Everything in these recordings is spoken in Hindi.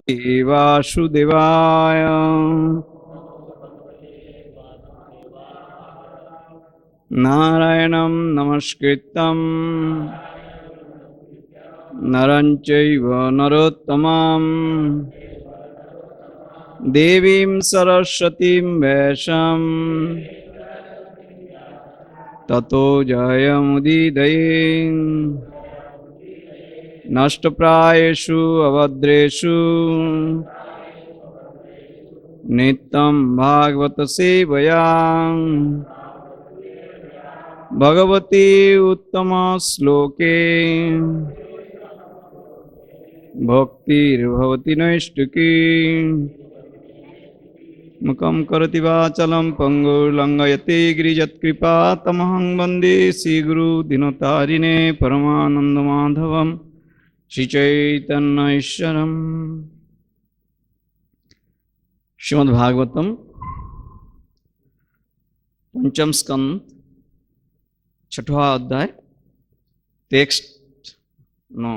वासुदेवाय। नारायणं नमस्कृतं नरं चैव नरोत्तमं देवीं सरस्वतीं व्यासं ततो जयमुदीरये। नष्टप्रायेषु अभद्रेषु नित्यं भागवत सेवया भगवती उत्तम श्लोके भक्तिर्भवति नैष्टिकी। मुखं करोति वाचालं पङ्गुर्लङ्घयते गिरिजत्कृपा तमहं वन्दे श्रीगुरुदिनतारिणे परमानन्दमाधवं श्रीचैतन्यईश्वरम्। श्रीमद्भागवतम पंचम स्कंद छठवां अध्याय टेक्स्ट 9।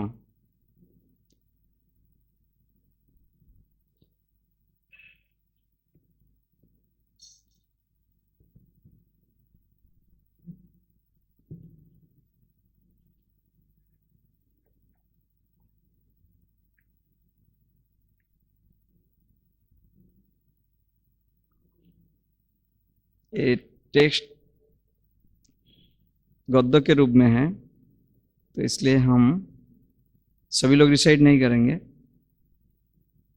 ये टेक्स्ट गद्य के रूप में है, तो इसलिए हम सभी लोग रिसाइड नहीं करेंगे।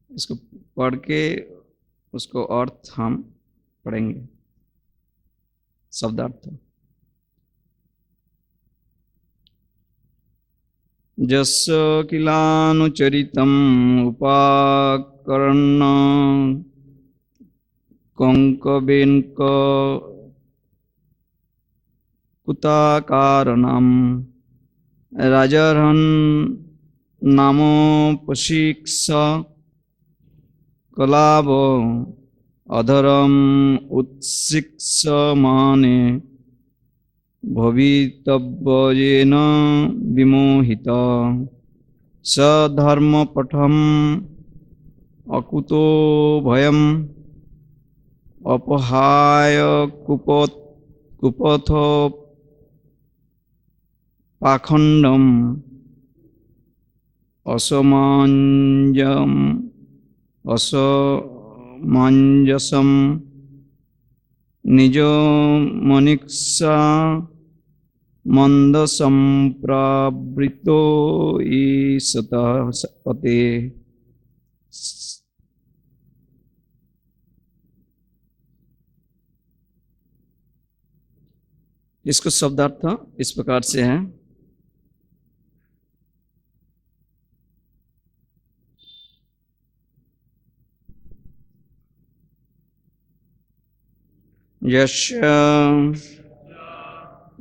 इसको पढ़ के उसको अर्थ हम पढ़ेंगे, शब्दार्थ। जस्य किलानुचरितम् उपाकर्ण कंकबेनक कुताकारणं राजर्हन् नामोपशिक्ष कलाभ अधरम् उत्सिक्ष्यमाने भवितव्येन विमोहिता स धर्मपथम् अकुतो भयम् अपहाय कुपथ पाखंडम असमंजसम निज मनिक्षा मंद संप्रावृतो ईसत पते। इसको शब्दार्थ इस प्रकार से है।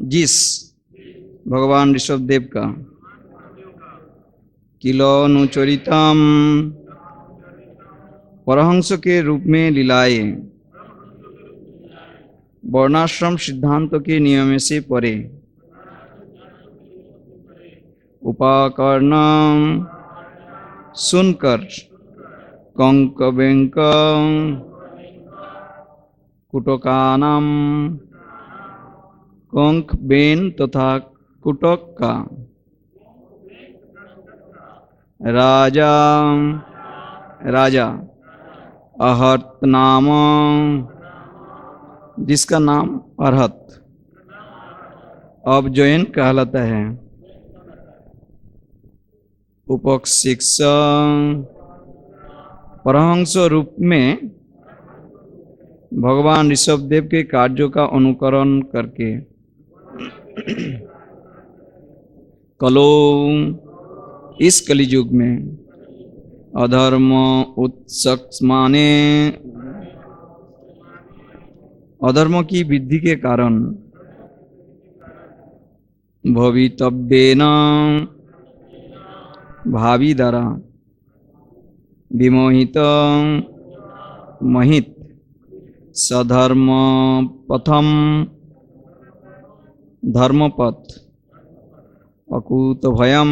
जिस भगवान ऋषभदेव का किलोनुचरितम परहंस के रूप में लीलाए वर्णाश्रम सिद्धांतों के नियम से परे उपाकर्ण सुनकर कंकबेंक कुटकानाम कंक बेन तथा कुटक का राजा अहर्त नाम जिसका नाम अरहत अब जैन कहलाता है उपशिक्ष परहंस रूप में भगवान ऋषभदेव के कार्यों का अनुकरण करके कलो इस कलियुग में अधर्म उत्समाने अधर्म की वृद्धि के कारण भवितव्येन भावी द्वारा विमोहित महित सधर्म पथम धर्मपथ अकूत भयम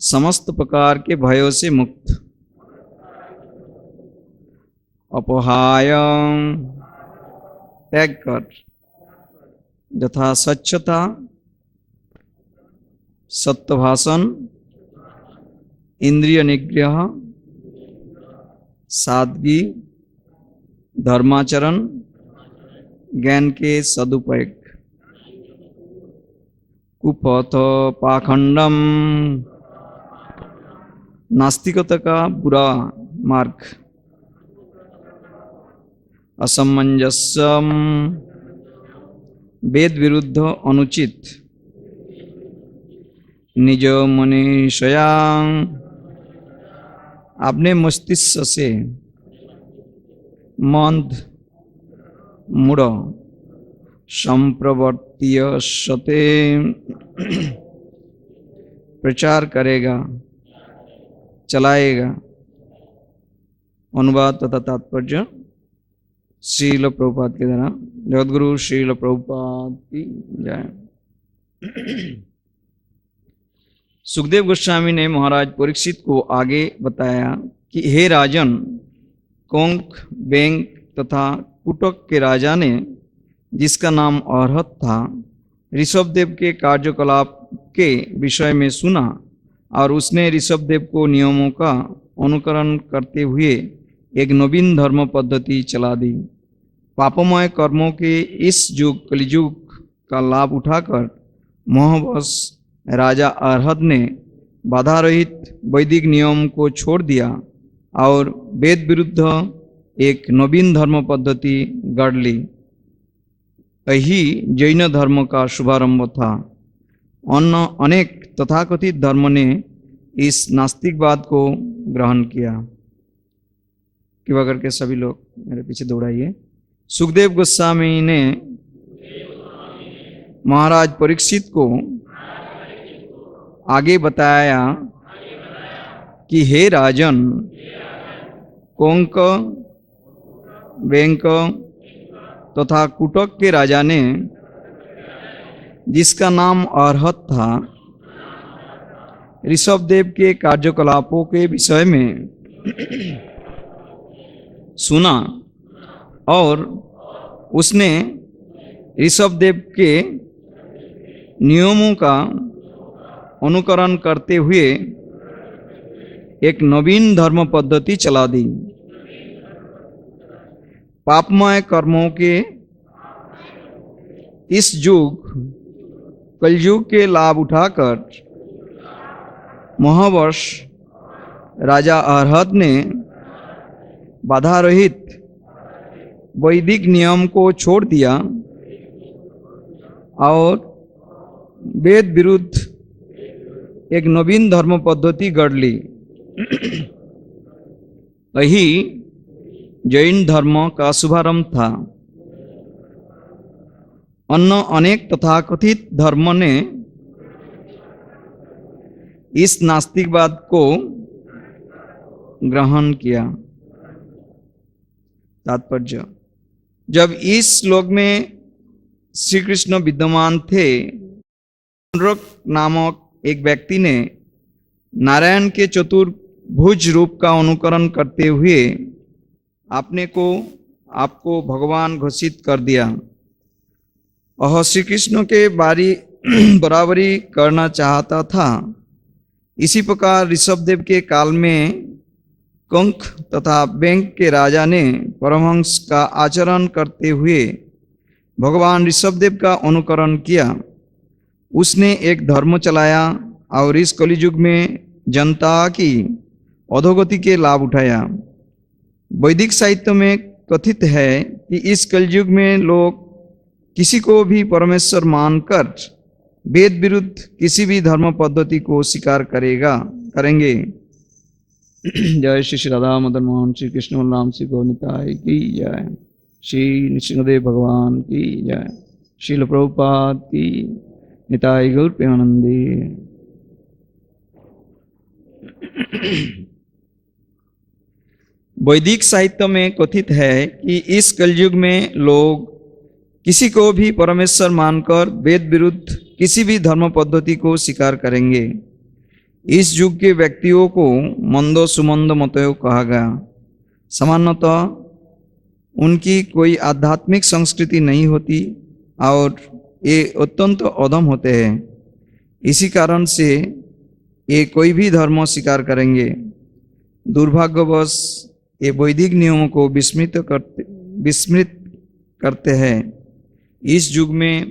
समस्त प्रकार के भयों से मुक्त, अपहाय त्याग कर, यथा स्वच्छता, सत्य भाषण, इंद्रिय निग्रह, सादगी, धर्माचरण, ज्ञान के सदुपयोग, कुपथ पाखंडम, नास्तिकता का बुरा मार्ग, असमंजस्यम, वेद विरुद्ध अनुचित, निज मनीषया, अपने मस्तिष्क से मंद मूढ़, संप्रवर्तीय सते प्रचार करेगा, चलाएगा। अनुवाद तथा तात्पर्य श्रील प्रभुपाद के द्वारा। जगतगुरु श्रील प्रभुपाद की जय। सुखदेव गोस्वामी ने महाराज परीक्षित को आगे बताया कि हे राजन, कोंक, बेंग तथा कुटक के राजा ने, जिसका नाम अर्हत था, ऋषभदेव के कार्यकलाप के विषय में सुना और उसने ऋषभदेव को नियमों का अनुकरण करते हुए एक नवीन धर्म पद्धति चला दी। पापमय कर्मों के इस युग कलियुग का लाभ उठाकर मोहवश राजा अर्हत ने बाधा रहित वैदिक नियम को छोड़ दिया और वेद विरुद्ध एक नवीन धर्म पद्धति गढ़ ली। यही जैन धर्म का शुभारंभ था। अन्य अनेक तथाकथित धर्म ने इस नास्तिकवाद को ग्रहण किया। कृपा करके सभी लोग मेरे पीछे दौड़ाइए। सुखदेव गोस्वामी ने महाराज परीक्षित को आगे बताया कि हे राजन, कोंक, बेंक तथा कुटक के राजा ने, जिसका नाम अर्हत था, ऋषभदेव के कार्यकलापों के विषय में सुना और उसने ऋषभदेव के नियमों का अनुकरण करते हुए एक नवीन धर्म पद्धति चला दी। पापमय कर्मों के इस युग कलयुग के लाभ उठाकर मोहवश राजा अर्हत ने बाधा रहित वैदिक नियम को छोड़ दिया और वेद विरुद्ध एक नवीन धर्म पद्धति गढ़ ली। यही जैन धर्म का शुभारंभ था। अन्य अनेक तथाकथित धर्म ने इस नास्तिकवाद को ग्रहण किया। तात्पर्य: जब इस श्लोक में श्री कृष्ण विद्यमान थे, नामक एक व्यक्ति ने नारायण के चतुर्भुज रूप का अनुकरण करते हुए अपने को आपको भगवान घोषित कर दिया। वह श्री कृष्ण के बराबरी करना चाहता था। इसी प्रकार ऋषभदेव के काल में कंक तथा बेंक के राजा ने परमहंस का आचरण करते हुए भगवान ऋषभदेव का अनुकरण किया। उसने एक धर्म चलाया और इस कलियुग में जनता की अधोगति के लाभ उठाया। वैदिक साहित्य में कथित है कि इस कलयुग में लोग किसी को भी परमेश्वर मानकर वेद विरुद्ध किसी भी धर्म पद्धति को स्वीकार करेंगे। जय श्री राधा मदन मोहन, श्री कृष्ण बलराम, श्री गौरनिताय की जय। श्री नृसिंहदेव भगवान की जय। श्रील प्रभुपाद की निताय गौर प्रेमानंदी। वैदिक साहित्य में कथित है कि इस कलयुग में लोग किसी को भी परमेश्वर मानकर वेद विरुद्ध किसी भी धर्म पद्धति को स्वीकार करेंगे। इस युग के व्यक्तियों को मंदो सुमंद मतयो कहा गया। सामान्यतः उनकी कोई आध्यात्मिक संस्कृति नहीं होती और ये अत्यंत अधम होते हैं। इसी कारण से ये कोई भी धर्म स्वीकार करेंगे। दुर्भाग्यवश ये वैदिक नियमों को विस्मृत करते हैं। इस युग में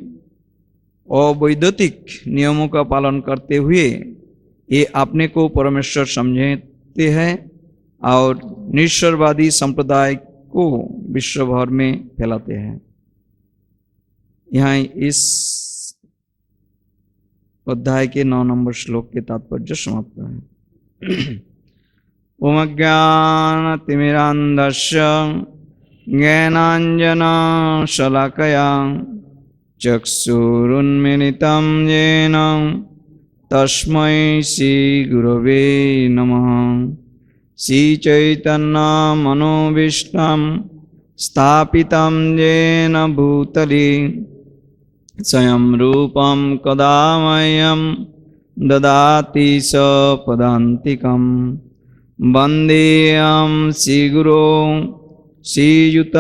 अवैदिक नियमों का पालन करते हुए ये अपने को परमेश्वर समझते हैं और निश्चरवादी संप्रदाय को विश्व भर में फैलाते हैं। यहाँ इस अध्याय के 9 नंबर श्लोक के तात्पर्य समाप्त है। ओम ज्ञानतिमिरान्धस्य ज्ञानाञ्जनशलाकया चक्षुरुन्मीलितं येन तस्मै श्रीगुरवे नमः। श्रीचैतन्यमनोभीष्टं स्थापितं येन भूतले स्वयं रूपं कदा मह्यं ददाति स पदान्तिकं। वन्देऽहं श्रीगुरो श्रीयुतपदकमलं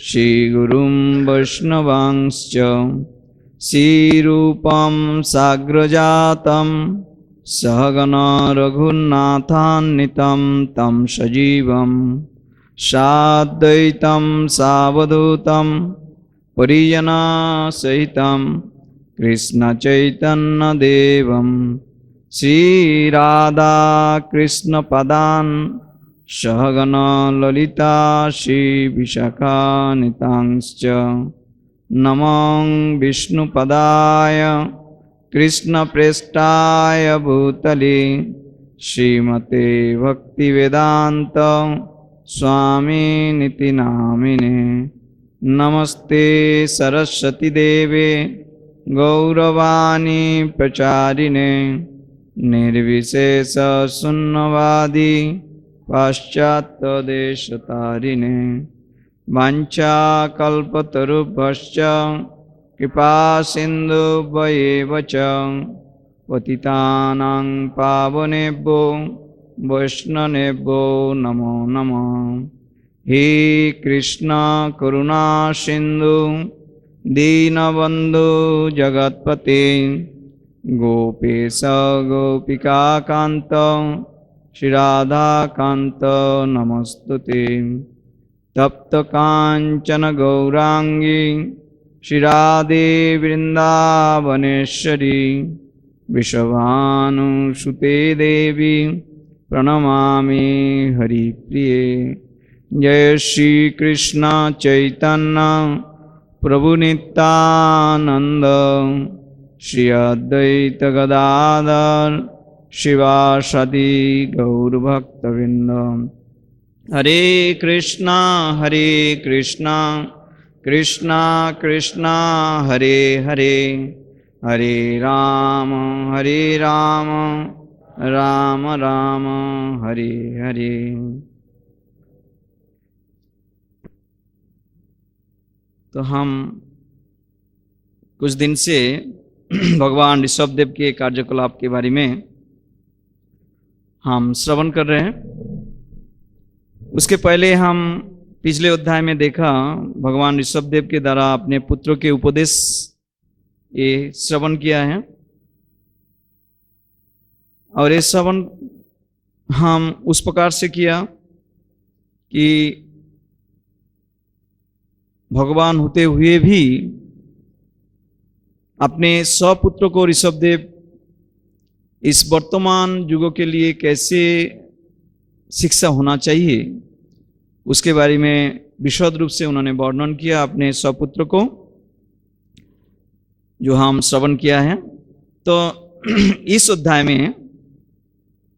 श्रीगुरुं वैष्णवांश्च श्रीरूपं साग्रजातं सहगण रघुनाथान्वितं तं सजीवं साद्वैतं सावधूतं परिजनसहितं कृष्णचैतन्यदेवं श्रीराधाकृष्णपदान् सहगण ललिता श्रीविशाखान्वितांश्च नमो विष्णुपदाय कृष्णप्रेष्ठाय भूतले श्रीमते भक्तिवेदान्त स्वामिनिति नामिने। नमस्ते सरस्वती देवे गौरवाणी प्रचारिणे निर्विशेष शून्यवादी पाश्चात्यदेशतारिणे। वाञ्छाकल्पतरुभ्यश्च कृपा सिन्धुभ्येव च पतितानां पावनेभ्यो वैष्णवेभ्यो नमो नमः। हे कृष्ण करुणा सिन्धु दीनबन्धु जगत्पते गोपेश गोपिकान्त श्रीराधाकान्त नमस्तुते। तप्त कांचन गौरांगी श्रीराधे वृंदावनेश्वरी विश्वभानुसुते देवी प्रणमामि हरिप्रिये। जय श्री कृष्ण चैतन्य प्रभु नित्यानंद श्री अद्वैत गदाधर शिवासादि गौरभक्तवृंद। हरे कृष्णा कृष्णा कृष्णा हरे हरे, हरे राम राम राम हरे हरे। तो हम कुछ दिन से भगवान ऋषभदेव के कार्यकलाप के बारे में हम श्रवण कर रहे हैं। उसके पहले हम पिछले अध्याय में देखा भगवान ऋषभदेव के द्वारा अपने पुत्रों के उपदेश ये श्रवण किया है, और ये श्रवण हम उस प्रकार से किया कि भगवान होते हुए भी अपने स्वपुत्र को ऋषभदेव इस वर्तमान युगों के लिए कैसे शिक्षा होना चाहिए उसके बारे में विशद रूप से उन्होंने वर्णन किया अपने स्वपुत्र को, जो हम श्रवण किया है। तो इस अध्याय में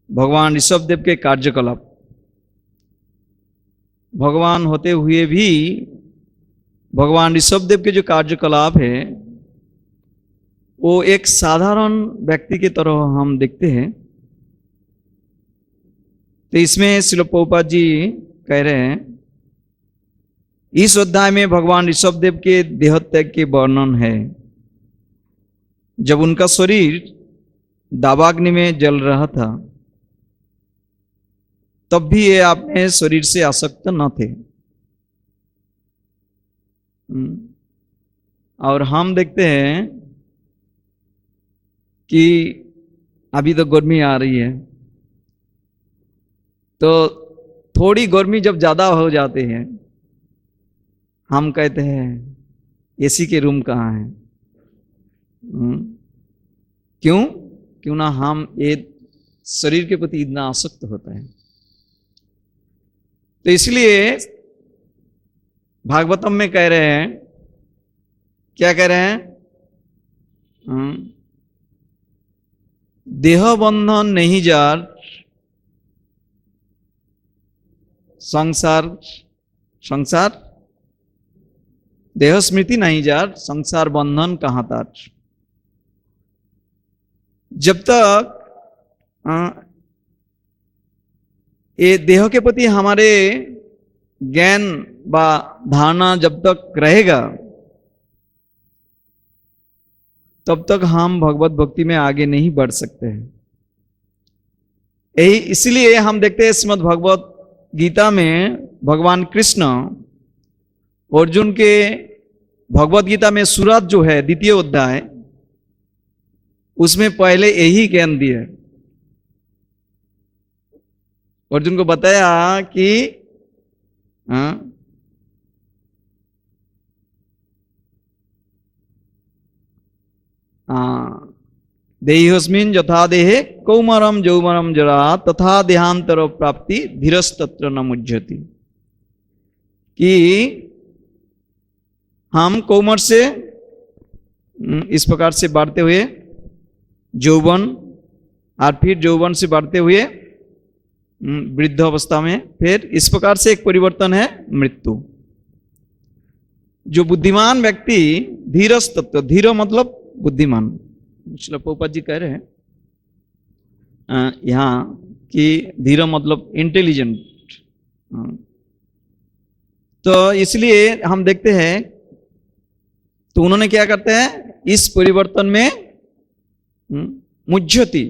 भगवान ऋषभदेव के कार्यकलाप, भगवान होते हुए भी भगवान ऋषभदेव के जो कार्यकलाप है वो एक साधारण व्यक्ति की तरह हम देखते हैं। तो इसमें श्रील प्रभुपाद जी कह रहे हैं इस अध्याय में भगवान ऋषभदेव के देहत्याग के वर्णन है। जब उनका शरीर दावाग्नि में जल रहा था, तब भी ये अपने शरीर से आसक्त न थे। और हम देखते हैं कि अभी तो गर्मी आ रही है, तो थोड़ी गर्मी जब ज्यादा हो जाती है, हम कहते हैं एसी के रूम कहाँ है। क्यों? क्यों ना हम ये शरीर के प्रति इतना आसक्त होता है। तो इसलिए भागवतम में कह रहे हैं, क्या कह रहे हैं? देह बंधन नहीं जार संसार, संसार देह स्मृति नहीं जार संसार बंधन कहाँ तार। जब तक ये देह के प्रति हमारे ज्ञान व धारणा जब तक रहेगा, तब तक हम भगवत भक्ति में आगे नहीं बढ़ सकते हैं। यही इसलिए हम देखते हैं श्रीमद् भगवत गीता में भगवान कृष्ण अर्जुन के भगवत गीता में सूरत जो है द्वितीय अध्याय, उसमें पहले यही ज्ञान दिया। अर्जुन को बताया कि देहिस्मिन् यथा देहे कौमारम जौमारम जरा तथा देहांतर प्राप्ति धीरस्तत्र न मुह्यति। कि हम कौमर से इस प्रकार से बढ़ते हुए यौवन, और फिर यौवन से बढ़ते हुए वृद्ध अवस्था में, फिर इस प्रकार से एक परिवर्तन है मृत्यु। जो बुद्धिमान व्यक्ति धीरस तत्व, धीर मतलब बुद्धिमान, श्रील प्रभुपाद जी कह रहे हैं यहाँ कि धीर मतलब इंटेलिजेंट। तो इसलिए हम देखते हैं, तो उन्होंने क्या करते हैं, इस परिवर्तन में मुह्यति,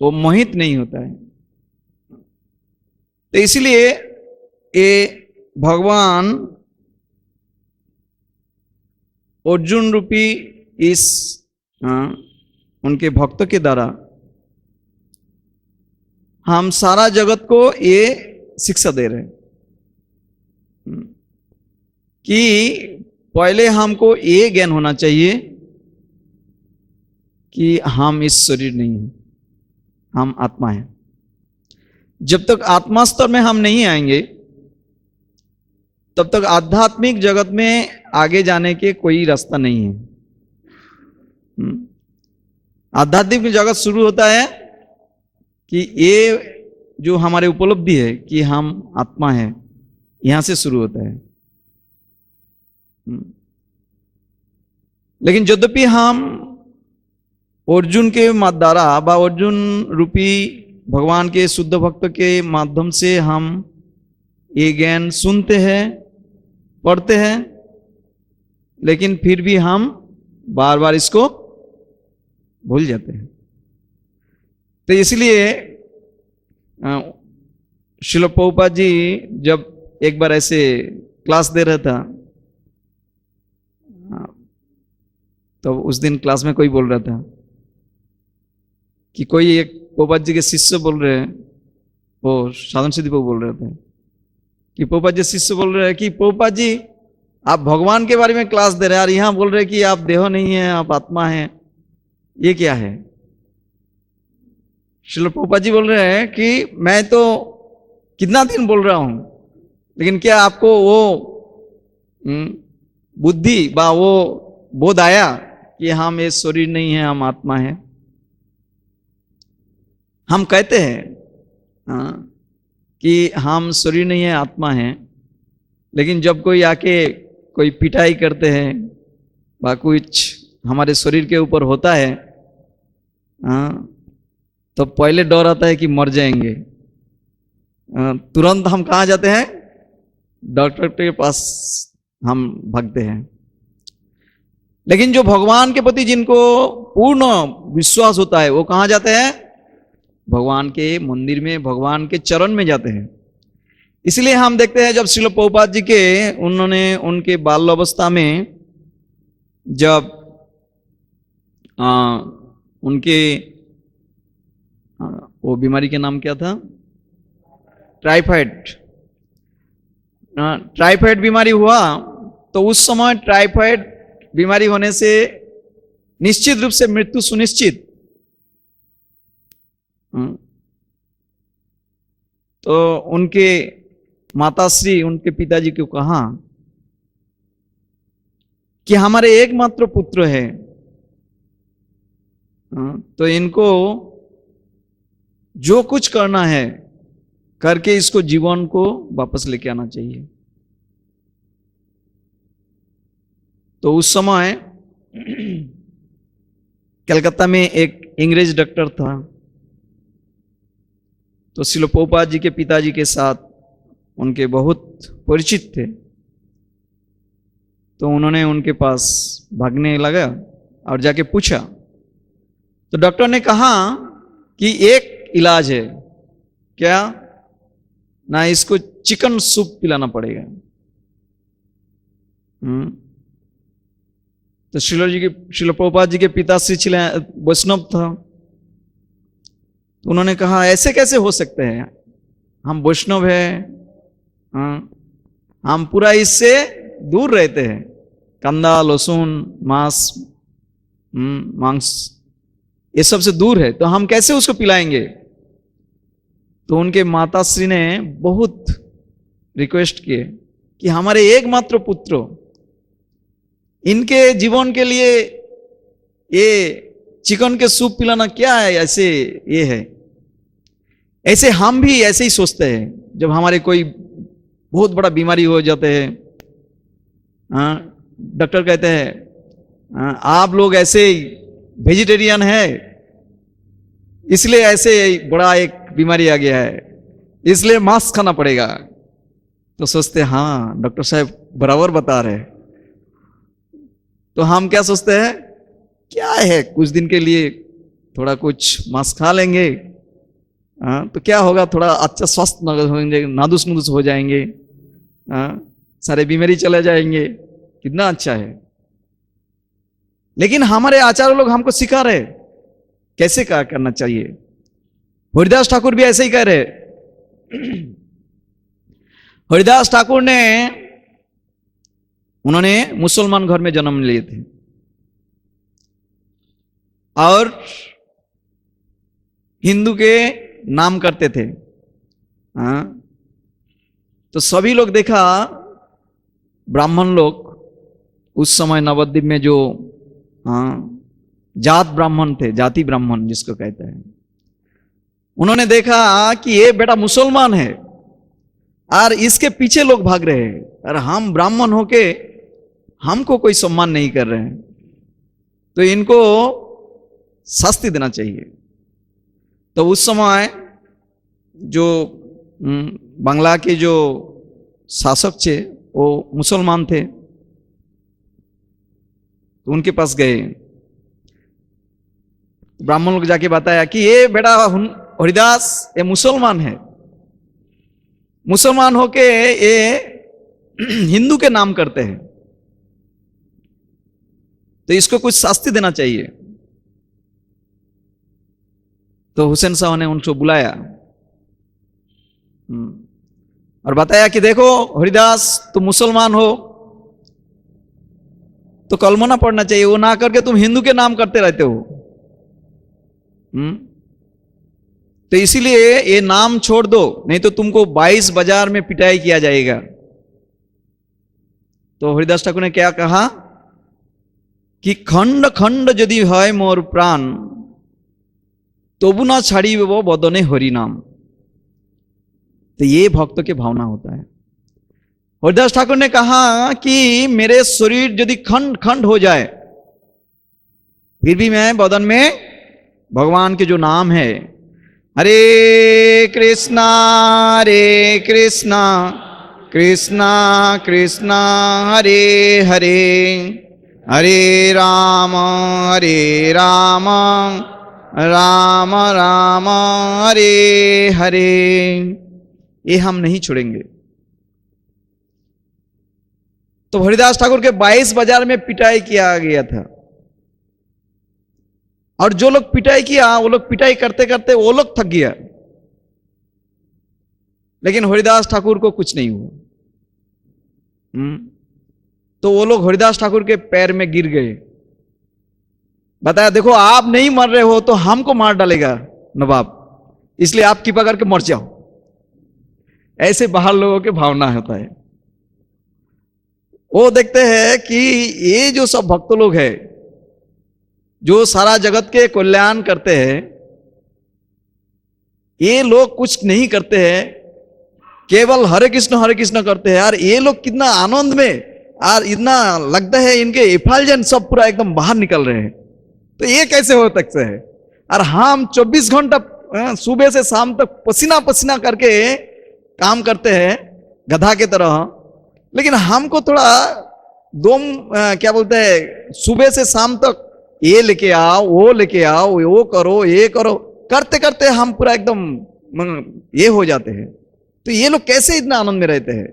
वो मोहित नहीं होता है। तो इसलिए ये भगवान अर्जुन रूपी इस उनके भक्त के द्वारा हम सारा जगत को ये शिक्षा दे रहे हैं कि पहले हमको ये ज्ञान होना चाहिए कि हम इस शरीर नहीं हैं, हम आत्मा हैं। जब तक आत्मा स्तर में हम नहीं आएंगे, तब तक आध्यात्मिक जगत में आगे जाने के कोई रास्ता नहीं है। आध्यात्मिक जगत शुरू होता है कि ये जो हमारे उपलब्धि है कि हम आत्मा हैं, यहां से शुरू होता है। लेकिन यद्यपि हम अर्जुन के द्वारा व अर्जुन रूपी भगवान के शुद्ध भक्त के माध्यम से हम ये ज्ञान सुनते हैं, पढ़ते हैं, लेकिन फिर भी हम बार बार इसको भूल जाते हैं। तो इसलिए श्रील प्रभुपाद जी जब एक बार ऐसे क्लास दे रहा था, तो उस दिन क्लास में कोई बोल रहा था कि कोई एक प्रभुपाद जी के शिष्य बोल रहे हैं, वो साधन सिद्धि को बोल रहे थे कि प्रभुपाद जी शिष्य बोल रहे हैं कि प्रभुपाद जी आप भगवान के बारे में क्लास दे रहे हैं और यहाँ बोल रहे हैं कि आप देह नहीं है, आप आत्मा हैं, ये क्या है? श्रील प्रभुपाद जी बोल रहे हैं कि मैं तो कितना दिन बोल रहा हूं, लेकिन क्या आपको वो बुद्धि बा वो बोध आया कि हम ये शरीर नहीं है, हम आत्मा है? हम कहते हैं कि हम शरीर नहीं है, आत्मा है, लेकिन जब कोई आके कोई पिटाई करते हैं व कुछ हमारे शरीर के ऊपर होता है, तो पहले डर आता है कि मर जाएंगे। तुरंत हम कहाँ जाते हैं? डॉक्टर के पास हम भागते हैं। लेकिन जो भगवान के प्रति जिनको पूर्ण विश्वास होता है वो कहाँ जाते हैं? भगवान के मंदिर में, भगवान के चरण में जाते हैं। इसलिए हम देखते हैं जब श्रील प्रभुपाद जी के उन्होंने उनके बाल्यावस्था में जब उनके वो बीमारी के नाम क्या था? टाइफाइड बीमारी हुआ, तो उस समय टाइफाइड बीमारी होने से निश्चित रूप से मृत्यु सुनिश्चित। तो उनके माताश्री उनके पिताजी को कहा कि हमारे एकमात्र पुत्र है, तो इनको जो कुछ करना है करके इसको जीवन को वापस लेके आना चाहिए। तो उस समय कलकत्ता में एक अंग्रेज डॉक्टर था, तो श्रील प्रभुपाद जी के पिताजी के साथ उनके बहुत परिचित थे। तो उन्होंने उनके पास भागने लगा और जाके पूछा, तो डॉक्टर ने कहा कि एक इलाज है, क्या ना, इसको चिकन सूप पिलाना पड़ेगा। तो श्रील प्रभुपाद जी के पिताश्री वैष्णव था, तो उन्होंने कहा ऐसे कैसे हो सकते हैं, हम वैष्णव हैं, हम पूरा इससे दूर रहते हैं, कंदा लहसुन मांस ये सब से दूर है, तो हम कैसे उसको पिलाएंगे। तो उनके माताश्री ने बहुत रिक्वेस्ट किए कि हमारे एकमात्र पुत्र, इनके जीवन के लिए ये चिकन के सूप पिलाना क्या है, ऐसे ये है। ऐसे हम भी ऐसे ही सोचते हैं जब हमारे कोई बहुत बड़ा बीमारी हो जाते हैं। डॉक्टर कहते हैं आप लोग ऐसे वेजिटेरियन है, इसलिए ऐसे बड़ा एक बीमारी आ गया है, इसलिए मांस खाना पड़ेगा। तो सोचते हाँ डॉक्टर साहब बराबर बता रहे। तो हम क्या सोचते हैं, क्या है कुछ दिन के लिए थोड़ा कुछ मांस खा लेंगे, तो क्या होगा, थोड़ा अच्छा स्वास्थ्य होंगे, नादुस नुदुस हो जाएंगे, सारे बीमारी चले जाएंगे, कितना अच्छा है। लेकिन हमारे आचार्य लोग हमको सिखा रहे कैसे क्या करना चाहिए। हरिदास ठाकुर भी ऐसे ही कह रहे। हरिदास ठाकुर ने उन्होंने मुसलमान घर में जन्म लिए थे और हिंदू के नाम करते थे। तो सभी लोग देखा, ब्राह्मण लोग उस समय नवद्वीप में जो जात ब्राह्मण थे, जाति ब्राह्मण जिसको कहते हैं, उन्होंने देखा कि ये बेटा मुसलमान है और इसके पीछे लोग भाग रहे हैं और हम ब्राह्मण होके हमको कोई सम्मान नहीं कर रहे हैं, तो इनको शास्ति देना चाहिए। तो उस समय जो बांग्ला के जो शासक थे वो मुसलमान थे, तो उनके पास गए, ब्राह्मण लोग जाके बताया कि ये बेटा हरिदास ये मुसलमान है, मुसलमान होके ये हिंदू के नाम करते हैं, तो इसको कुछ शास्ति देना चाहिए। तो हुसैन साहब ने उनको बुलाया और बताया कि देखो हरिदास तुम मुसलमान हो तो कलमा पढ़ना चाहिए, वो ना करके तुम हिंदू के नाम करते रहते हो। तो इसीलिए ये नाम छोड़ दो, नहीं तो तुमको 22 बाजार में पिटाई किया जाएगा। तो हरिदास ठाकुर ने क्या कहा कि खंड खंड यदि है मोर प्राण तबु ना छाड़ी वो बदने हरि नाम। तो ये भक्तों की भावना होता है। हरिदास ठाकुर ने कहा कि मेरे शरीर यदि खंड खंड हो जाए फिर भी मैं बदन में भगवान के जो नाम है, हरे कृष्णा कृष्णा कृष्णा हरे हरे हरे राम राम राम हरे हरे। ये हम नहीं छोड़ेंगे। तो हरिदास ठाकुर के 22 बाजार में पिटाई किया गया था, और जो लोग पिटाई किया वो लोग पिटाई करते करते वो लोग थक गया, लेकिन हरिदास ठाकुर को कुछ नहीं हुआ। तो वो लोग हरिदास ठाकुर के पैर में गिर गए, बताया देखो आप नहीं मर रहे हो तो हमको मार डालेगा नवाब, इसलिए आप कृपा करके मर जाओ। ऐसे बाहर लोगों के भावना होता है। वो देखते हैं कि ये जो सब भक्त लोग हैं जो सारा जगत के कल्याण करते हैं, ये लोग कुछ नहीं करते हैं, केवल हरे कृष्ण करते हैं यार। ये लोग कितना आनंद में, और इतना लगता है इनके इफाल्जन सब पूरा एकदम बाहर निकल रहे हैं। तो ये कैसे हो सकते हैं? और हम 24 घंटा सुबह से शाम तक पसीना पसीना करके काम करते हैं गधा के तरह, लेकिन हमको थोड़ा क्या बोलते हैं, सुबह से शाम तक ये लेके आओ वो लेके आओ, वो करो ये करो, करते करते हम पूरा एकदम ये हो जाते हैं। तो ये लोग कैसे इतना आनंद में रहते हैं?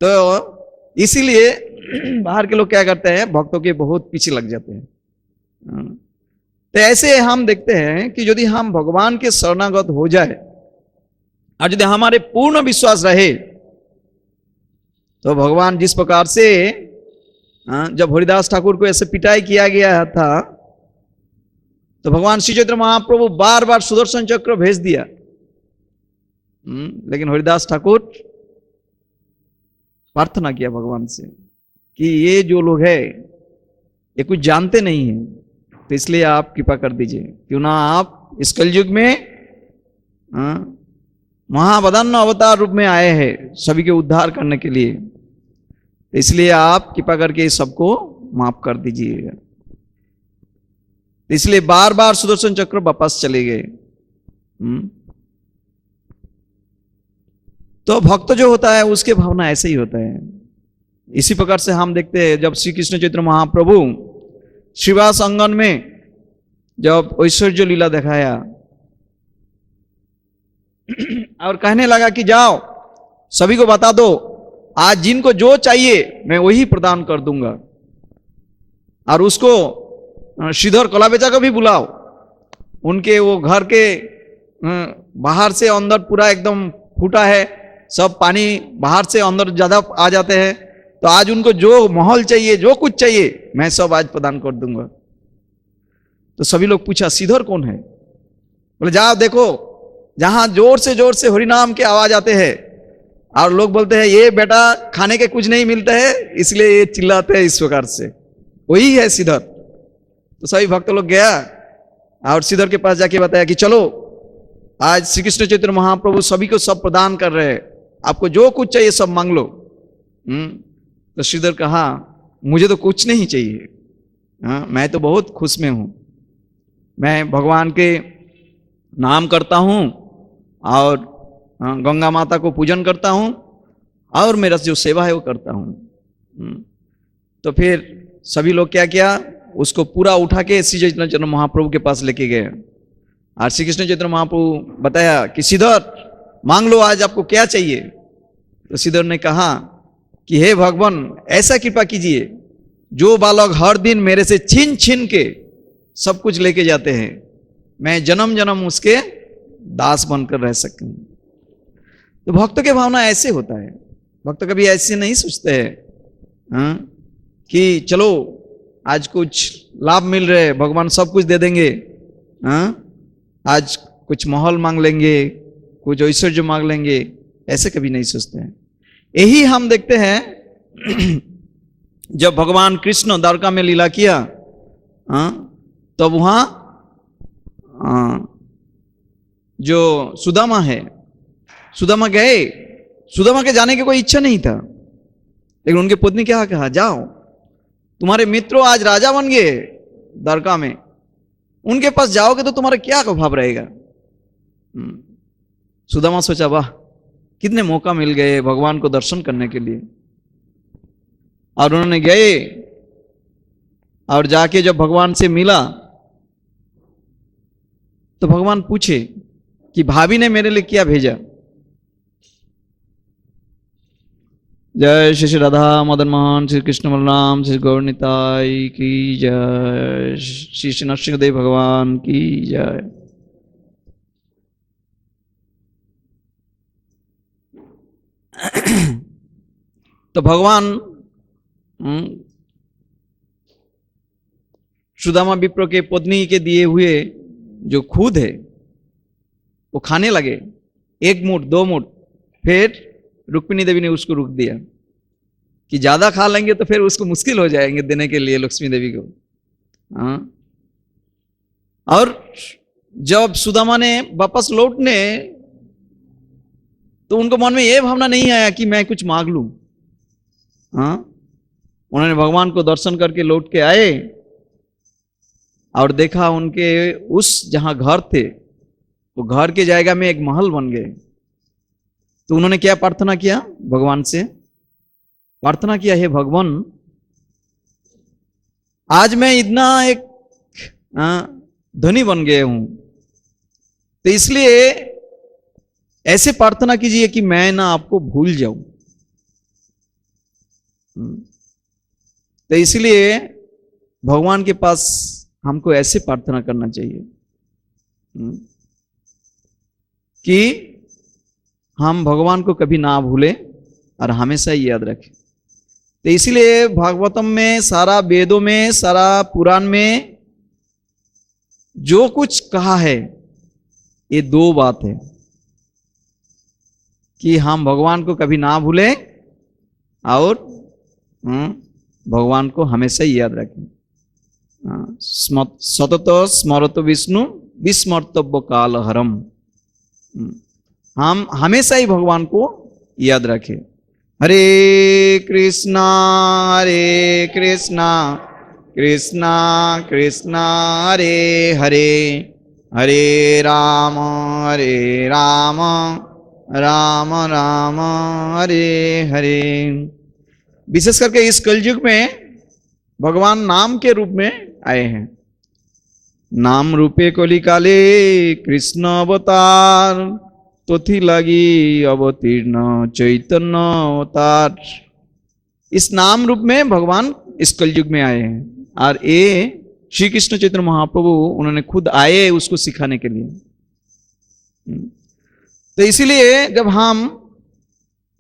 तो इसीलिए बाहर के लोग क्या करते हैं, भक्तों के बहुत पीछे लग जाते हैं। तो ऐसे हम देखते हैं कि यदि हम भगवान के शरणागत हो जाए और यदि हमारे पूर्ण विश्वास रहे, तो भगवान जिस प्रकार से जब हरिदास ठाकुर को ऐसे पिटाई किया गया था, तो भगवान श्री चैतन्य महाप्रभु बार बार सुदर्शन चक्र भेज दिया, लेकिन हरिदास ठाकुर प्रार्थना किया भगवान से कि ये जो लोग है ये कुछ जानते नहीं है, तो इसलिए आप कृपा कर दीजिए, क्यों ना आप इस कलयुग में महावदान्य अवतार रूप में आए हैं सभी के उद्धार करने के लिए, तो इसलिए आप कृपा करके सबको माफ कर दीजिएगा। इसलिए बार बार सुदर्शन चक्र वापस चले गए। तो भक्त जो होता है उसके भावना ऐसे ही होता है। इसी प्रकार से हम देखते हैं जब श्री कृष्ण चैतन्य महाप्रभु श्रीवास अंगन में जब ऐश्वर्य लीला दिखाया और कहने लगा कि जाओ सभी को बता दो, आज जिनको जो चाहिए मैं वही प्रदान कर दूंगा, और उसको श्रीधर कलाबेचा को भी बुलाओ, उनके वो घर के बाहर से अंदर पूरा एकदम फूटा है, सब पानी बाहर से अंदर ज्यादा आ जाते हैं, तो आज उनको जो माहौल चाहिए जो कुछ चाहिए मैं सब आज प्रदान कर दूंगा। तो सभी लोग पूछा श्रीधर कौन है? बोले जाओ देखो, जहां जोर से हरिनाम के आवाज आते हैं और लोग बोलते हैं ये बेटा खाने के कुछ नहीं मिलते हैं इसलिए ये चिल्लाते हैं इस प्रकार से, वही है श्रीधर। तो सभी भक्त लोग गया और श्रीधर के पास जाके बताया कि चलो आज श्री कृष्ण चैतन्य महाप्रभु सभी को सब प्रदान कर रहे हैं, आपको जो कुछ चाहिए सब मांग लो। तो श्रीधर कहा मुझे तो कुछ नहीं चाहिए, मैं तो बहुत खुश में हूं, मैं भगवान के नाम करता हूं और गंगा माता को पूजन करता हूं और मेरा जो सेवा है वो करता हूं। तो फिर सभी लोग क्या किया, उसको पूरा उठा के श्री चैतन्य महाप्रभु के पास लेके गए और श्री कृष्ण चैतन्य महाप्रभु बताया कि श्रीधर मांग लो आज आपको क्या चाहिए। तो श्रीधर ने कहा कि हे भगवान ऐसा कृपा कीजिए, जो बालक हर दिन मेरे से छीन छीन के सब कुछ लेके जाते हैं, मैं जन्म जन्म उसके दास बनकर रह सकूं। तो भक्त के भावना ऐसे होता है। भक्त कभी ऐसे नहीं सोचते हैं कि चलो आज कुछ लाभ मिल रहे भगवान सब कुछ दे देंगे, आज कुछ माहौल मांग लेंगे, कुछ ऐश्वर्य मांग लेंगे, ऐसे कभी नहीं सोचते हैं। यही हम देखते हैं जब भगवान कृष्ण द्वारका में लीला किया तब वहां जो सुदामा है, सुदामा गए, सुदामा के जाने की कोई इच्छा नहीं था, लेकिन उनके पत्नी क्या कहा, जाओ तुम्हारे मित्रों आज राजा बन गए द्वारका में, उनके पास जाओगे तो तुम्हारा क्या भाव रहेगा। सुदामा सोचा वाह कितने मौका मिल गए भगवान को दर्शन करने के लिए, और उन्होंने गए और जाके जब भगवान से मिला तो भगवान पूछे कि भाभी ने मेरे लिए क्या भेजा। जय श्री श्री राधा मदन मोहन, श्री कृष्ण बलराम, श्री गौर निताई की जय, श्री श्री नरसिंहदेव भगवान की जय। तो भगवान सुदामा विप्र के पत्नी के दिए हुए जो खुद है वो खाने लगे, 1 मुठ 2 मुठ। फिर रुक्मिणी देवी ने उसको रोक दिया कि ज्यादा खा लेंगे तो फिर उसको मुश्किल हो जाएंगे देने के लिए लक्ष्मी देवी को। हाँ। और जब सुदामा ने वापस लौटने तो उनको मन में यह भावना नहीं आया कि मैं कुछ मांग लूं। हाँ, उन्होंने भगवान को दर्शन करके लौट के आए और देखा उनके उस जहां घर थे वो घर के जगह में एक महल बन गए। तो उन्होंने क्या प्रार्थना किया, भगवान से प्रार्थना किया, हे भगवान आज मैं इतना एक धनी बन गया हूं, तो इसलिए ऐसे प्रार्थना कीजिए कि मैं ना आपको भूल जाऊं। तो इसलिए भगवान के पास हमको ऐसे प्रार्थना करना चाहिए कि हम भगवान को कभी ना भूलें और हमेशा ही याद रखें। तो इसलिए भागवतम में, सारा वेदों में, सारा पुराण में जो कुछ कहा है ये 2 बात है कि हम भगवान को कभी ना भूलें और भगवान को हमेशा ही याद रखें। सतत स्मरत विष्णु विस्मर्तव्य काल हरम। हम हमेशा ही भगवान को याद रखें। हरे कृष्णा कृष्णा कृष्णा हरे हरे, हरे राम राम राम हरे हरे। विशेष करके इस कलयुग में भगवान नाम के रूप में आए हैं। नाम रूपे कलिकाले कृष्ण अवतार, तोथी लगी अवतीर्ण चैतन्य अवतार। इस नाम रूप में भगवान इस कलयुग में आए हैं और ये श्री कृष्ण चैतन्य महाप्रभु उन्होंने खुद आए उसको सिखाने के लिए। तो इसीलिए जब हम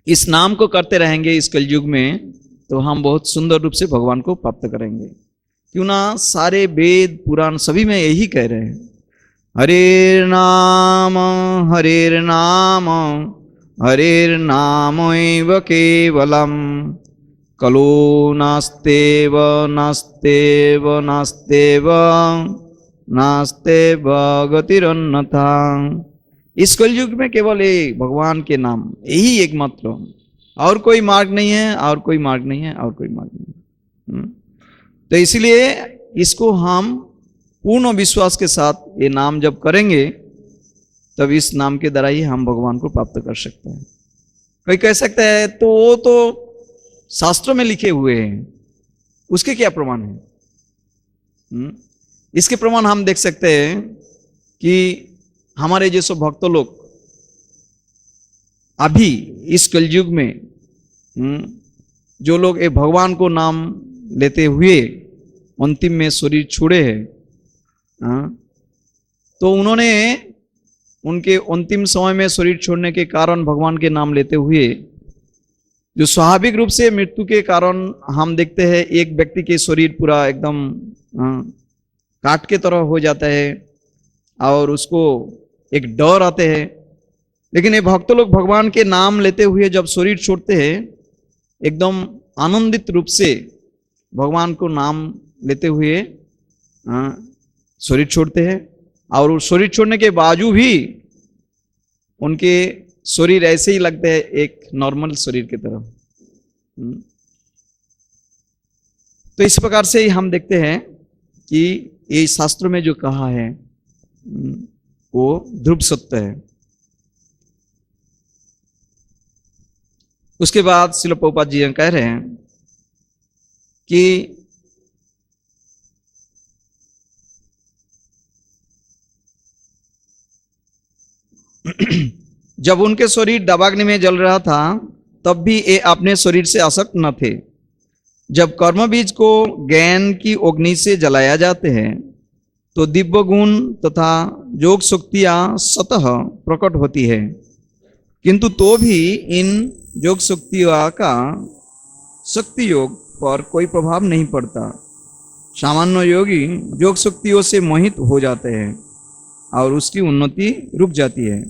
इस नाम को करते रहेंगे इस कलयुग में तो हम बहुत सुंदर रूप से भगवान को प्राप्त करेंगे। क्यों ना सारे वेद पुराण सभी में यही कह रहे हैं, हरेर नाम हरेर नाम एव केवलम, कलो नास्तेव नास्तेव नास्तेव नास्तेव गतिरन्यथा। इस कलयुग में केवल एक भगवान के नाम, यही एकमात्र, और कोई मार्ग नहीं है, और कोई मार्ग नहीं है, और कोई मार्ग नहीं है। तो इसलिए इसको हम पूर्ण विश्वास के साथ ये नाम जब करेंगे तब इस नाम के द्वारा ही हम भगवान को प्राप्त कर सकते हैं। कोई कह सकता है तो वो तो शास्त्रों में लिखे हुए हैं, उसके क्या प्रमाण है? इसके प्रमाण हम देख सकते हैं कि हमारे जैसे भक्त लोग अभी इस कलयुग में जो लोग ये भगवान को नाम लेते हुए अंतिम में शरीर छोड़े हैं, तो उन्होंने उनके अंतिम समय में शरीर छोड़ने के कारण भगवान के नाम लेते हुए जो स्वाभाविक रूप से मृत्यु के कारण हम देखते हैं एक व्यक्ति के शरीर पूरा एकदम काट के तरह हो जाता है और उसको एक डर आते हैं। लेकिन ये भक्त लोग भगवान के नाम लेते हुए जब शरीर छोड़ते हैं एकदम आनंदित रूप से भगवान को नाम लेते हुए शरीर छोड़ते हैं, और शरीर छोड़ने के बावजूद भी उनके शरीर ऐसे ही लगते हैं एक नॉर्मल शरीर की तरह। तो इस प्रकार से ही हम देखते हैं कि ये शास्त्रों में जो कहा है वो ध्रुव सत्य है। उसके बाद श्रील प्रभुपाद जी कह रहे हैं कि जब उनके शरीर दावाग्नि में जल रहा था तब भी ये अपने शरीर से आसक्त न थे। जब कर्म बीज को ज्ञान की अग्नि से जलाया जाते हैं तो दिव्य गुण तथा योग शक्तियां स्वतः प्रकट होती है, किंतु तो भी इन योग शक्तियों का शक्ति योग पर कोई प्रभाव नहीं पड़ता। सामान्य योगी योग शक्तियों से मोहित हो जाते हैं और उसकी उन्नति रुक जाती है,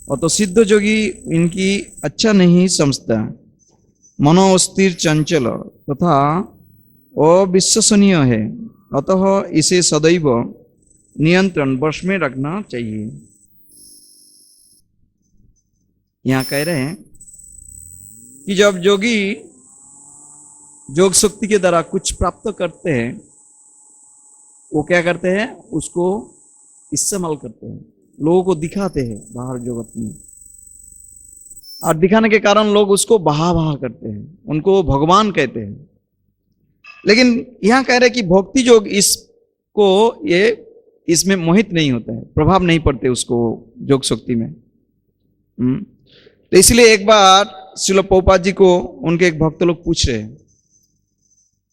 और तो सिद्ध योगी इनकी अच्छा नहीं समझता। मनोस्थिर चंचल तथा अविश्वसनीय है, अतः इसे सदैव नियंत्रण वश में रखना चाहिए। यहाँ कह रहे हैं कि जब योगी योग शक्ति के द्वारा कुछ प्राप्त करते हैं, वो क्या करते हैं, उसको इस्तेमाल करते हैं, लोगों को दिखाते हैं बाहर जगत में, और दिखाने के कारण लोग उसको बहा बहा करते हैं, उनको भगवान कहते हैं। लेकिन यहां कह रहे हैं कि भक्ति योग इसको ये इसमें मोहित नहीं होता है, प्रभाव नहीं पड़ते उसको योग शक्ति में। तो इसलिए एक बार श्रील प्रभुपाद जी को उनके एक भक्त लोग पूछ रहे हैं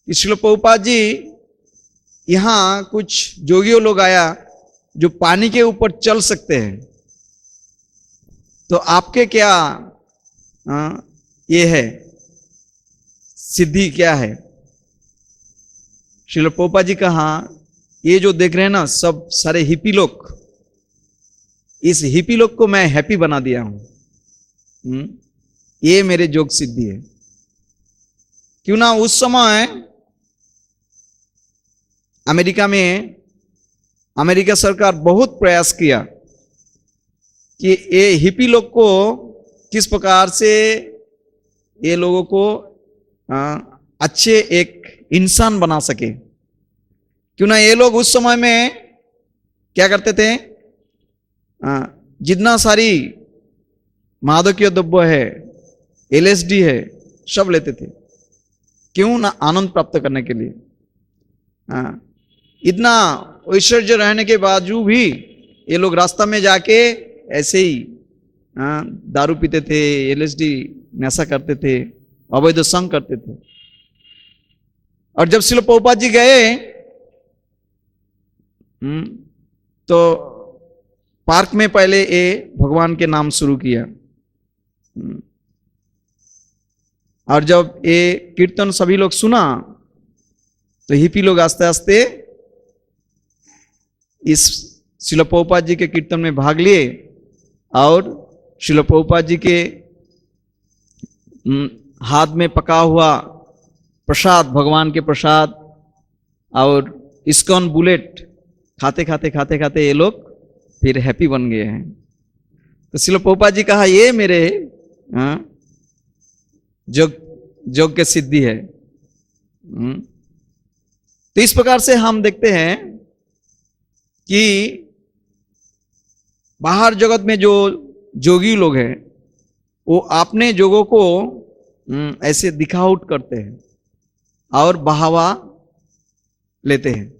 कि श्रील प्रभुपाद जी, यहाँ कुछ जोगियों लोग आया जो पानी के ऊपर चल सकते हैं, तो आपके क्या ये है सिद्धि क्या है? श्रील प्रभुपाद जी कहा, ये जो देख रहे हैं ना सब सारे हिपी लोग, इस हिपी लोग को मैं हैप्पी बना दिया हूं, ये मेरे योग सिद्धि है। क्यों ना उस समय अमेरिका में अमेरिका सरकार बहुत प्रयास किया कि ये हिपी लोग को किस प्रकार से ये लोगों को अच्छे एक इंसान बना सके। क्यों ना ये लोग उस समय में क्या करते थे, जितना सारी मादकीय द्रव्य है, LSD है, सब लेते थे। क्यों ना, आनंद प्राप्त करने के लिए। इतना ऐश्वर्य रहने के बावजूद भी ये लोग रास्ता में जाके ऐसे ही दारू पीते थे, LSD नशा करते थे, अवैध संग करते थे। और जब श्रील प्रभुपाद जी गए तो पार्क में पहले ये भगवान के नाम शुरू किया, और जब ये कीर्तन सभी लोग सुना तो हिपी लोग आस्ते आस्ते इस श्रील प्रभुपाद जी के कीर्तन में भाग लिए, और श्रील प्रभुपाद जी के हाथ में पका हुआ प्रसाद, भगवान के प्रसाद और इस्कॉन बुलेट खाते खाते खाते खाते ये लोग फिर हैप्पी बन गए हैं। तो श्रील प्रभुपाद जी कहा, ये मेरे योग के सिद्धि है। तो इस प्रकार से हम देखते हैं कि बाहर जगत में जो जोगी लोग हैं वो अपने जोगों को ऐसे दिखावट करते हैं और बढ़ावा लेते हैं,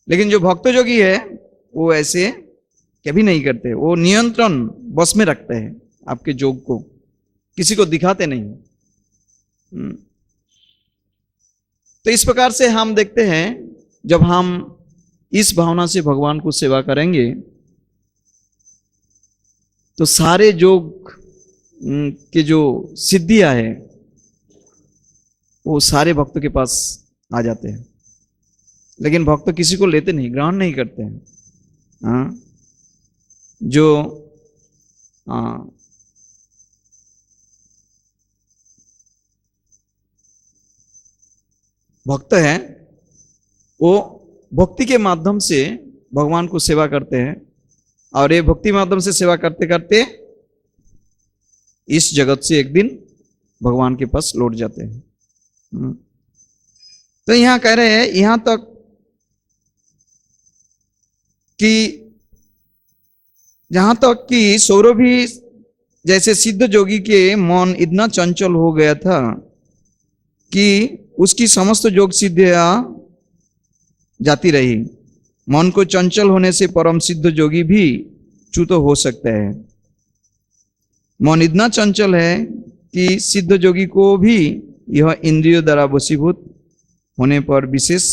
लेकिन जो भक्त जोगी है वो ऐसे कभी नहीं करते। वो नियंत्रण बस में रखते हैं आपके जोग को, किसी को दिखाते नहीं। तो इस प्रकार से हम देखते हैं जब हम इस भावना से भगवान को सेवा करेंगे तो सारे योग के जो सिद्धियां हैं वो सारे भक्तों के पास आ जाते हैं, लेकिन भक्त किसी को लेते नहीं, ग्रहण नहीं करते हैं। जो भक्त हैं वो भक्ति के माध्यम से भगवान को सेवा करते हैं, और ये भक्ति माध्यम से सेवा करते करते इस जगत से एक दिन भगवान के पास लौट जाते हैं। तो यहां कह रहे हैं, यहां तक कि जहां तक कि सौरभी जैसे सिद्ध जोगी के मन इतना चंचल हो गया था कि उसकी समस्त योग सिद्धियां जाती रही। मन को चंचल होने से परम सिद्ध जोगी भी च्युत हो सकता है। मन इतना चंचल है कि सिद्ध योगी को भी यह इंद्रियों द्वारा वशीभूत होने पर विशेष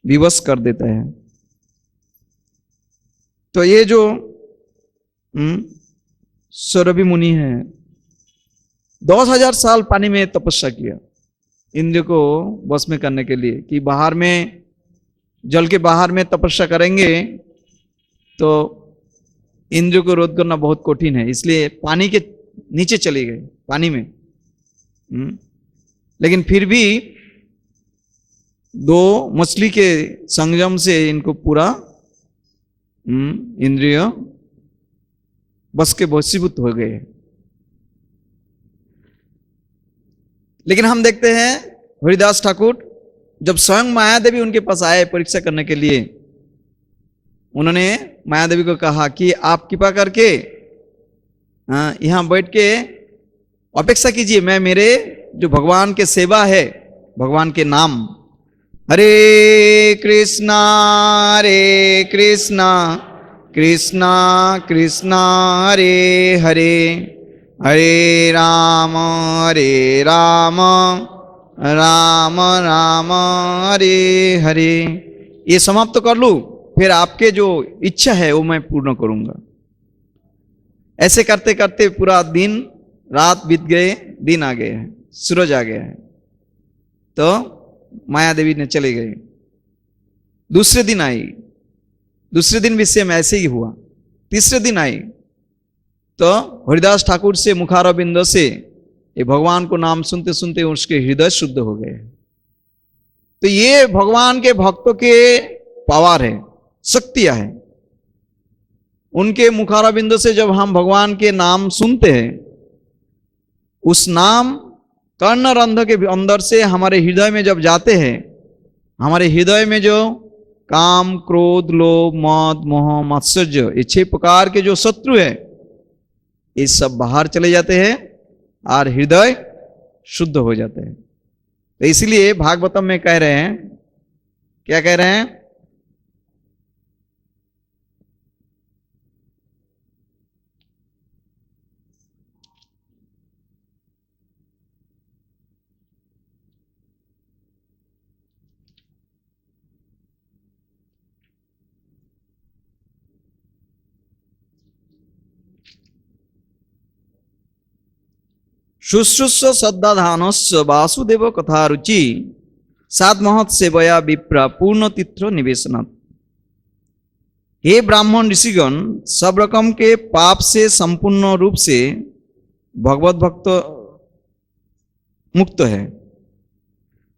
विवश कर देता है। तो ये जो सौरभी मुनि है, 10,000 साल पानी में तपस्या किया इंद्रियों को वश में करने के लिए, कि बाहर में, जल के बाहर में तपस्या करेंगे तो इंद्रियों को रोध करना बहुत कठिन है, इसलिए पानी के नीचे चले गए, पानी में। लेकिन फिर भी 2 मछली के संगम से इनको पूरा इंद्रिय बस के वशीभूत हो गए। लेकिन हम देखते हैं हरिदास ठाकुर जब स्वयं माया देवी उनके पास आए परीक्षा करने के लिए, उन्होंने माया देवी को कहा कि आप कृपा करके यहाँ बैठ के अपेक्षा कीजिए, मैं मेरे जो भगवान के सेवा है, भगवान के नाम, हरे कृष्णा कृष्णा कृष्णा हरे हरे, हरे राम राम राम हरे हरे, ये समाप्त कर लूं, फिर आपके जो इच्छा है वो मैं पूर्ण करूंगा। ऐसे करते करते पूरा दिन रात बीत गए, दिन आ गए हैं, सूरज आ गया है, तो माया देवी ने चले गए। दूसरे दिन आई, दूसरे दिन भी सेम ऐसे ही हुआ। तीसरे दिन आई तो हरिदास ठाकुर से मुखारबिंद से ये भगवान को नाम सुनते सुनते उसके हृदय शुद्ध हो गए। तो ये भगवान के भक्तों के पावर है, शक्तियां है। उनके मुखारबिंद से जब हम भगवान के नाम सुनते हैं, उस नाम कर्णरंध्र के अंदर से हमारे हृदय में जब जाते हैं, हमारे हृदय में जो काम, क्रोध, लोभ, मद, मोह, मात्सर्य, ये 6 प्रकार के जो शत्रु है, ये सब बाहर चले जाते हैं और हृदय शुद्ध हो जाते हैं। तो इसलिए भागवतम में कह रहे हैं, क्या कह रहे हैं? शुश्रूष श्रद्धाधानस्य वासुदेव कथा रुचि सात महत सेवया विप्रा पूर्ण तीर्थ निवेशनात्। हे ब्राह्मण ऋषिगण, सब रकम के पाप से संपूर्ण रूप से भगवत भक्त मुक्त है,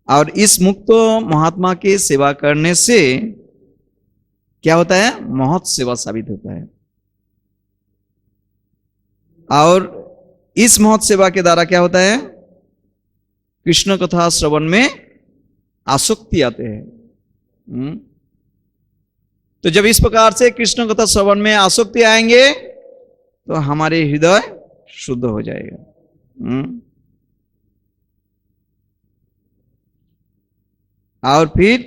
और इस मुक्त महात्मा के सेवा करने से क्या होता है? महत सेवा साबित होता है। और इस महत सेवा के द्वारा क्या होता है? कृष्ण कथा श्रवण में आसक्ति आते हैं। तो जब इस प्रकार से कृष्ण कथा श्रवण में आसक्ति आएंगे तो हमारे हृदय शुद्ध हो जाएगा। और फिर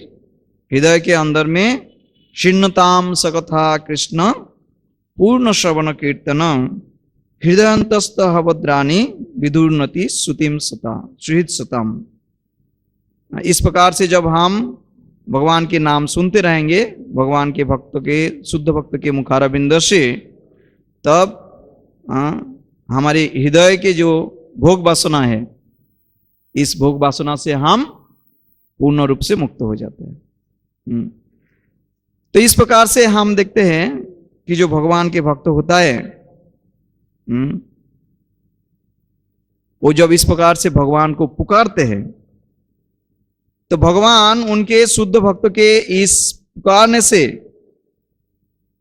हृदय के अंदर में शीर्णताम सकथा कृष्ण पूर्ण श्रवण कीर्तन हृदयंतस्थ भद्राणी विदुर्नति श्रुतिम सता सुहित सतम। इस प्रकार से जब हम भगवान के नाम सुनते रहेंगे, भगवान के भक्त के, शुद्ध भक्त के मुखारबिंद से, तब हमारे हृदय के जो भोग वासना है, इस भोग वासना से हम पूर्ण रूप से मुक्त हो जाते हैं। तो इस प्रकार से हम देखते हैं कि जो भगवान के भक्त होता है, वो जब इस प्रकार से भगवान को पुकारते हैं, तो भगवान उनके शुद्ध भक्त के इस पुकारने से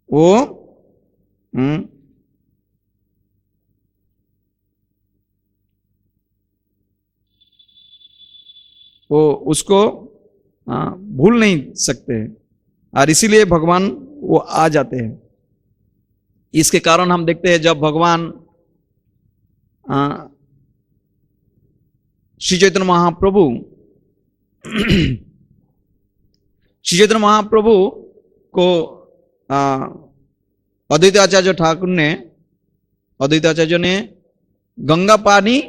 वो उसको भूल नहीं सकते हैं, और इसीलिए भगवान वो आ जाते हैं। इसके कारण हम देखते हैं जब भगवान श्री चैतन्य महाप्रभु को अद्वैत आचार्य ठाकुर ने अद्वैताचार्य ने गंगा पानी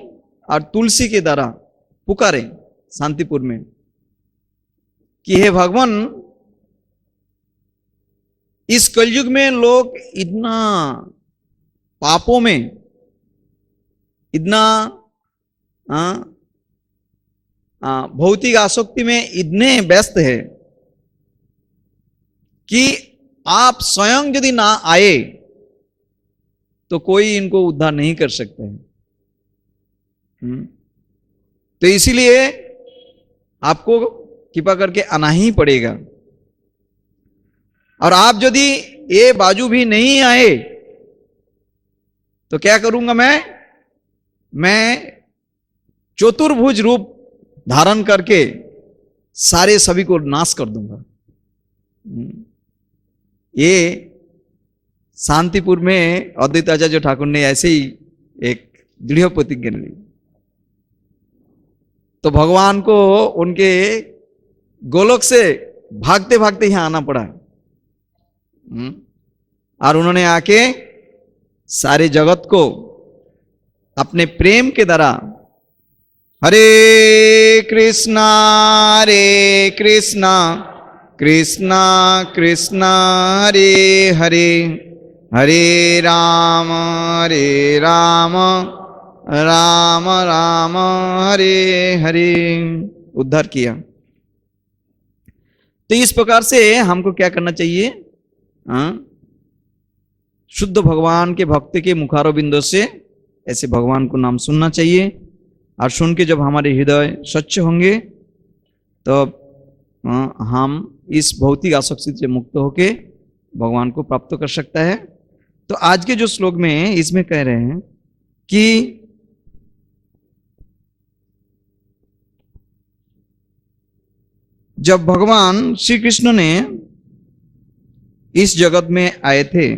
और तुलसी के द्वारा पुकारे शांतिपुर में कि हे भगवान, इस कलयुग में लोग इतना पापों में, इतना भौतिक आसक्ति में इतने व्यस्त है कि आप स्वयं यदि ना आए तो कोई इनको उद्धार नहीं कर सकता है। तो इसीलिए आपको कृपा करके आना ही पड़ेगा। और आप यदि ये बाजू भी नहीं आए तो क्या करूंगा मैं चतुर्भुज रूप धारण करके सारे सभी को नाश कर दूंगा। ये शांतिपुर में अद्वैताचार्य ठाकुर ने ऐसे ही एक दृढ़ प्रतिज्ञा ली। तो भगवान को उनके गोलोक से भागते भागते यहां आना पड़ा और उन्होंने आके सारे जगत को अपने प्रेम के द्वारा हरे कृष्णा कृष्णा कृष्णा हरे हरे, हरे राम राम राम हरे हरे उद्धार किया। तो इस प्रकार से हमको क्या करना चाहिए? शुद्ध भगवान के भक्त के मुखारो बिंदु से ऐसे भगवान को नाम सुनना चाहिए। और सुन के जब हमारे हृदय स्वच्छ होंगे तो हम इस भौतिक आसक्ति से मुक्त होके भगवान को प्राप्त कर सकता है। तो आज के जो श्लोक में इसमें कह रहे हैं कि जब भगवान श्री कृष्ण ने इस जगत में आए थे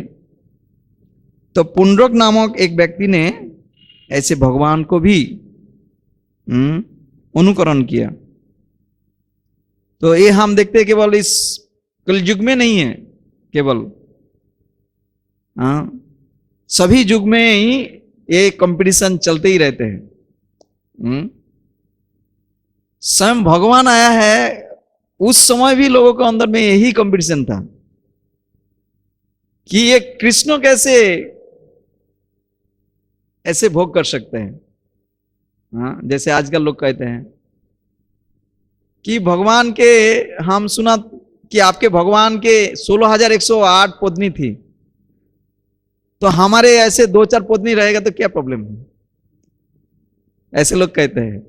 तो पुंडरक नामक एक व्यक्ति ने ऐसे भगवान को भी अनुकरण किया। तो ये हम देखते हैं केवल इस कलयुग में नहीं है, केवल सभी युग में ही ये कंपटीशन चलते ही रहते हैं। स्वयं भगवान आया है उस समय भी लोगों के अंदर में यही कंपटीशन था कि ये कृष्ण कैसे ऐसे भोग कर सकते हैं। जैसे आजकल लोग कहते हैं कि भगवान के, हम सुना कि आपके भगवान के 16,108 पत्नी थी, तो हमारे ऐसे 2-4 पत्नी रहेगा तो क्या प्रॉब्लम है? ऐसे लोग कहते हैं।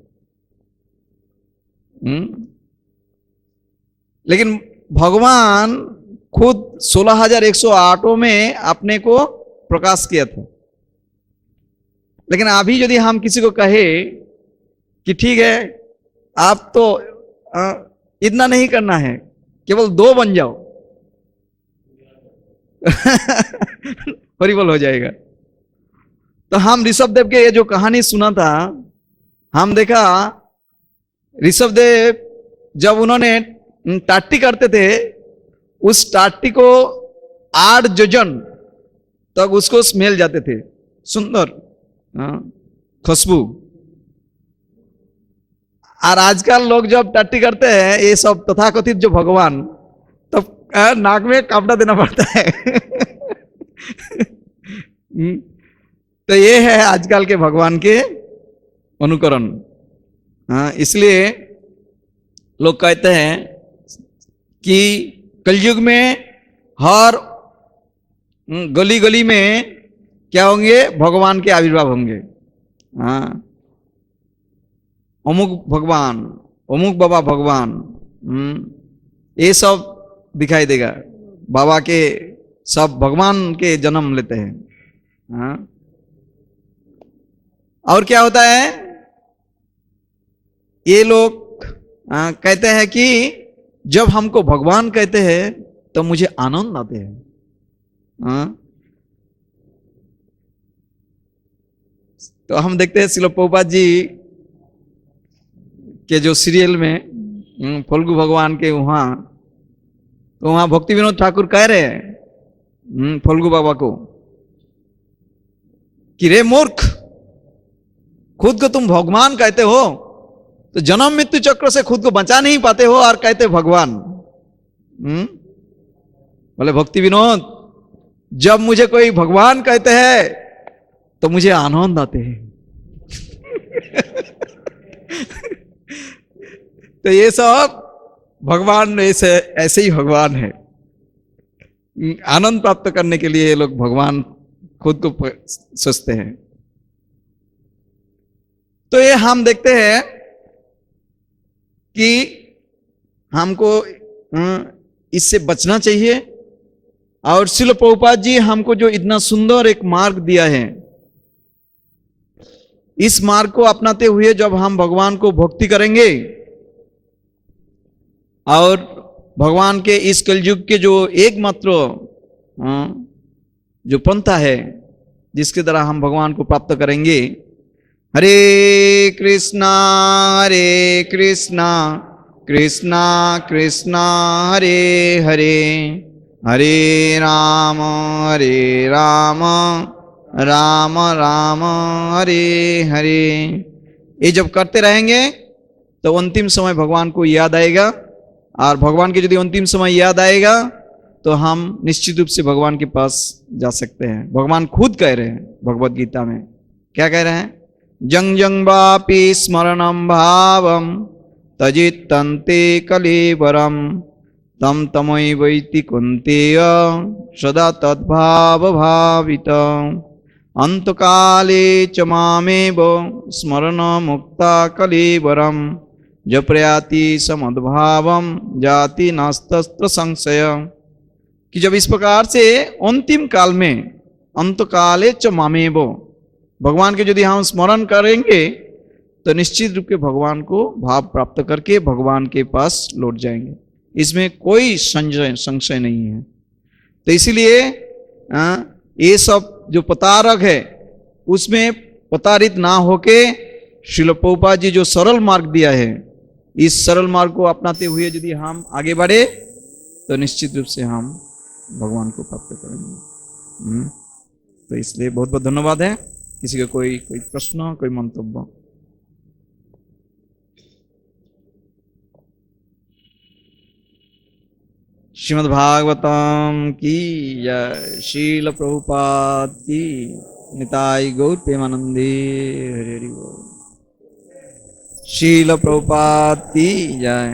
लेकिन भगवान खुद 16,108 में अपने को प्रकाश किया था। लेकिन अभी यदि हम किसी को कहे कि ठीक है आप तो इतना नहीं करना है, केवल 2 बन जाओ हरिबोल हो जाएगा। तो हम ऋषभदेव के ये जो कहानी सुना था, हम देखा ऋषभदेव जब उन्होंने टाट्टी करते थे, उस टाट्टी को 8 योजन तक उसको स्मेल जाते थे, सुंदर खुशबू। और आजकल लोग जब टट्टी करते हैं ये सब तथाकथित जो भगवान, तब नाक में कापड़ा देना पड़ता है तो ये है आजकल के भगवान के अनुकरण। इसलिए लोग कहते हैं कि कलयुग में हर गली गली में क्या होंगे? भगवान के आविर्भाव होंगे। अमुक भगवान, अमुक बाबा भगवान, ये सब दिखाई देगा। बाबा के सब भगवान के जन्म लेते हैं। और क्या होता है? ये लोग कहते हैं कि जब हमको भगवान कहते हैं तो मुझे आनंद आते हैं। तो हम देखते हैं श्रील प्रभुपाद जी के जो सीरियल में फल्गु भगवान के वहां, तो वहां भक्ति विनोद ठाकुर कह रहे हैं फल्गु बाबा को कि रे मूर्ख, खुद को तुम भगवान कहते हो, तो जन्म मृत्यु चक्र से खुद को बचा नहीं पाते हो और कहते भगवान। बोले भक्ति विनोद, जब मुझे कोई भगवान कहते हैं तो मुझे आनंद आते हैं। तो ये सब भगवान ऐसे ही भगवान है। आनंद प्राप्त करने के लिए ये लोग भगवान खुद को सोचते हैं। तो ये हम देखते हैं कि हमको इससे बचना चाहिए। और श्रील प्रभुपाद जी हमको जो इतना सुंदर एक मार्ग दिया है, इस मार्ग को अपनाते हुए जब हम भगवान को भक्ति करेंगे और भगवान के इस कलयुग के जो एकमात्र जो पंथा है जिसके द्वारा हम भगवान को प्राप्त करेंगे, हरे कृष्णा कृष्णा कृष्णा हरे हरे, हरे राम राम राम हरे हरे। ये जब करते रहेंगे तो अंतिम समय भगवान को याद आएगा, और भगवान के यदि अंतिम समय याद आएगा तो हम निश्चित रूप से भगवान के पास जा सकते हैं। भगवान खुद कह रहे हैं भगवत गीता में, क्या कह रहे हैं? जंग जंग वापि स्मरणम भावम तजित तंते कलेवरम तम तमय वैति कुंतेय सदा तद्भाव भावित अंतकाले च मामेव स्मरण मुक्ता कलेवरम जप्रयाति समद्भावम जाति नास्तस्त्र संशय। कि जब इस प्रकार से अंतिम काल में अंतकाले च मामेव भगवान के यदि हम स्मरण करेंगे तो निश्चित रूप से भगवान को भाव प्राप्त करके भगवान के पास लौट जाएंगे। इसमें कोई संशय नहीं है। तो इसीलिए ये सब जो प्रतारक है उसमें प्रतारित ना होके श्रील प्रभुपाद जी जो सरल मार्ग दिया है, इस सरल मार्ग को अपनाते हुए यदि हम आगे बढ़े तो निश्चित रूप से हम भगवान को प्राप्त करेंगे। तो इसलिए बहुत बहुत धन्यवाद है। किसी का कोई प्रश्न, कोई मंतव्य? श्रीमद् भागवतम की जय। श्रील प्रभुपाद की निताई गौर प्रेमानंदे हरि हरि बोल। श्रील प्रभुपाद की जय।